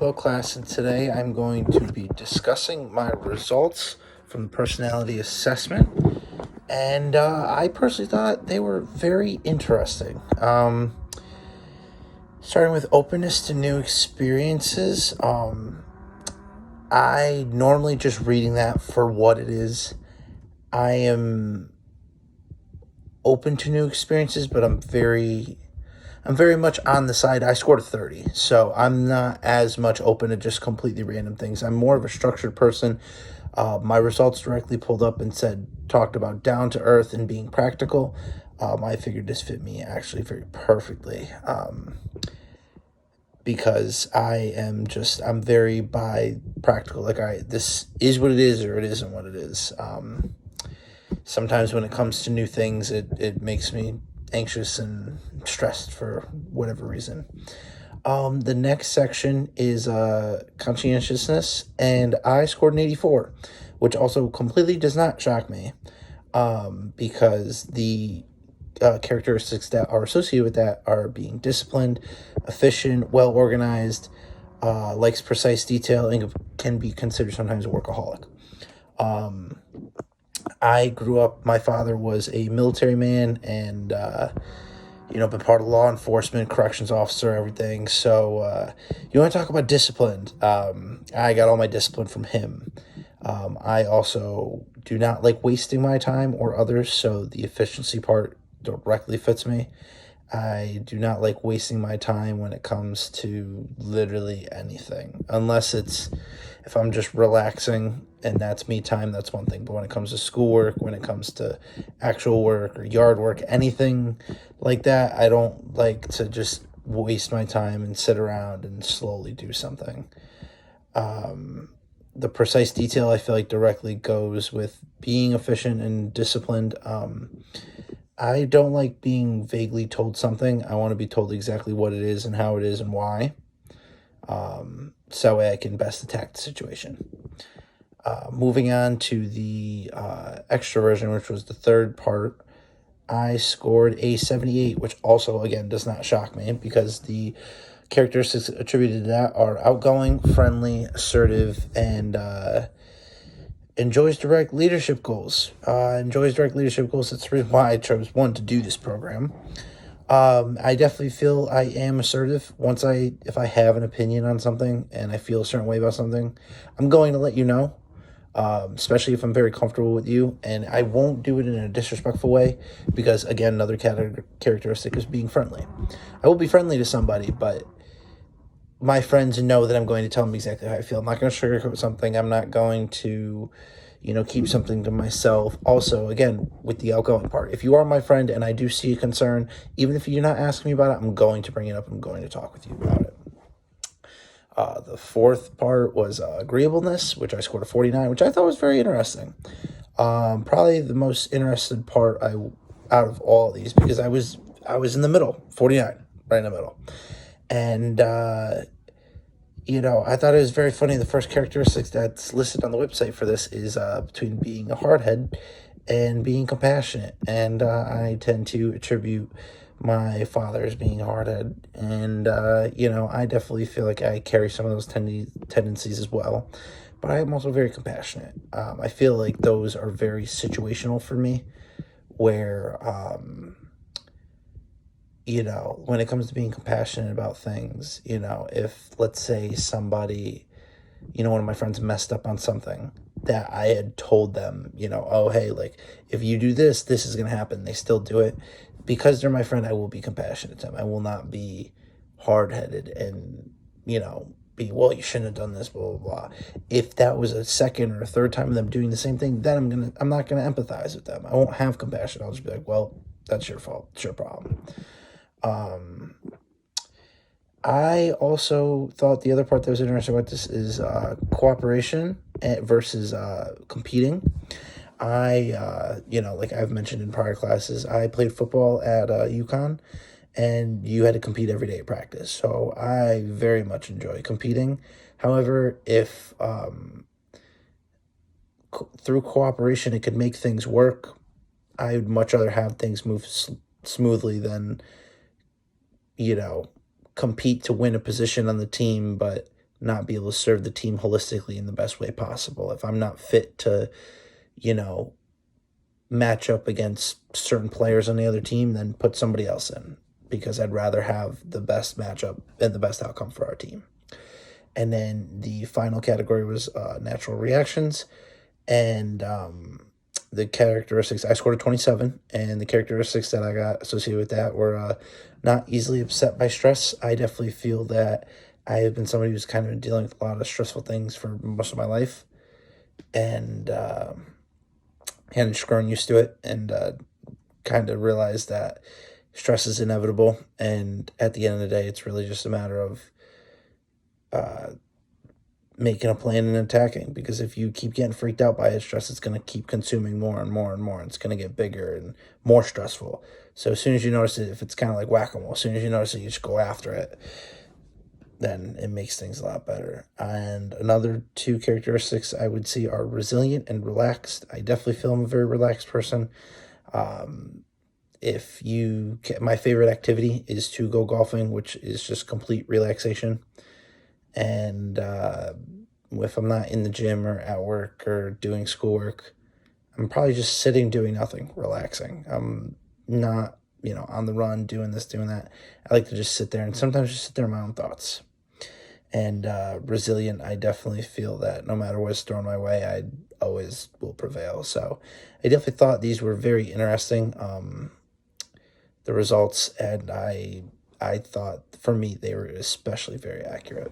Hello, class, and today I'm going to be discussing my results from the personality assessment, and I personally thought they were very interesting. Starting with openness to new experiences, I normally just reading that for what it is. I am open to new experiences, but I'm very much on the side. I scored a 30, so I'm not as much open to just completely random things. I'm more of a structured person. My results directly pulled up and talked about down to earth and being practical. I figured this fit me actually very perfectly, because I'm very by practical. This is what it is, or it isn't what it is. Sometimes when it comes to new things, it makes me anxious and stressed for whatever reason. The next section is conscientiousness, and I scored an 84, which also completely does not shock me, because the characteristics that are associated with that are being disciplined, efficient, well organized, likes precise detail, and can be considered sometimes a workaholic. I grew up, my father was a military man and, been part of law enforcement, corrections officer, everything. So, you want to talk about discipline? I got all my discipline from him. I also do not like wasting my time or others, so the efficiency part directly fits me. I do not like wasting my time when it comes to literally anything, unless if I'm just relaxing and that's me time, that's one thing. But when it comes to schoolwork, when it comes to actual work or yard work, anything like that, I don't like to just waste my time and sit around and slowly do something. The precise detail, I feel like, directly goes with being efficient and disciplined. I don't like being vaguely told something. I want to be told exactly what it is and how it is and why. So that way I can best attack the situation. Moving on to the extroversion, which was the third part, I scored a 78, which also, again, does not shock me because the characteristics attributed to that are outgoing, friendly, assertive, and enjoys direct leadership goals. That's the reason why I chose one to do this program. I definitely feel I am assertive. If I have an opinion on something and I feel a certain way about something, I'm going to let you know. Especially if I'm very comfortable with you, and I won't do it in a disrespectful way, because again, another characteristic is being friendly. I will be friendly to somebody, but my friends know that I'm going to tell them exactly how I feel. I'm not going to sugarcoat something. I'm not going to, keep something to myself. Also, again, with the outgoing part, if you are my friend and I do see a concern, even if you're not asking me about it, I'm going to bring it up. I'm going to talk with you about it. The fourth part was agreeableness, which I scored a 49, which I thought was very interesting. Probably the most interested part out of all of these, because I was in the middle, 49, right in the middle. And, I thought it was very funny. The first characteristics that's listed on the website for this is between being a hardhead and being compassionate. And I tend to attribute my father as being a hardhead. And, I definitely feel like I carry some of those tendencies as well. But I am also very compassionate. I feel like those are very situational for me, where, when it comes to being compassionate about things, if, let's say, somebody, one of my friends messed up on something that I had told them, oh, hey, like, if you do this, this is going to happen. They still do it. Because they're my friend, I will be compassionate to them. I will not be hard-headed and, well, you shouldn't have done this, blah, blah, blah. If that was a second or a third time of them doing the same thing, then I'm not going to empathize with them. I won't have compassion. I'll just be like, well, that's your fault. It's your problem. I also thought the other part that was interesting about this is cooperation versus competing. Like I've mentioned in prior classes, I played football at UConn, and you had to compete every day at practice. So I very much enjoy competing. However, if through cooperation it could make things work, I would much rather have things move smoothly than, compete to win a position on the team, but not be able to serve the team holistically in the best way possible. If I'm not fit to, you know, match up against certain players on the other team, then put somebody else in, because I'd rather have the best matchup and the best outcome for our team. And then the final category was natural reactions. And the characteristics, I scored a 27, and the characteristics that I got associated with that were not easily upset by stress. I definitely feel that I have been somebody who's kind of been dealing with a lot of stressful things for most of my life, and and just growing used to it, and kind of realized that stress is inevitable, and at the end of the day, it's really just a matter of making a plan and attacking, because if you keep getting freaked out by it, stress is going to keep consuming more and more and more. It's going to get bigger and more stressful. So as soon as you notice it, if it's kind of like whack-a-mole, as soon as you notice it, you just go after it. Then it makes things a lot better. And another two characteristics I would see are resilient and relaxed. I definitely feel I'm a very relaxed person. My favorite activity is to go golfing, which is just complete relaxation. And if I'm not in the gym or at work or doing schoolwork, I'm probably just sitting doing nothing, relaxing. I'm not, on the run, doing this, doing that. I like to just sit there and sometimes just sit there in my own thoughts. And resilient, I definitely feel that no matter what's thrown my way, I always will prevail. So I definitely thought these were very interesting, the results, and I thought, for me, they were especially very accurate.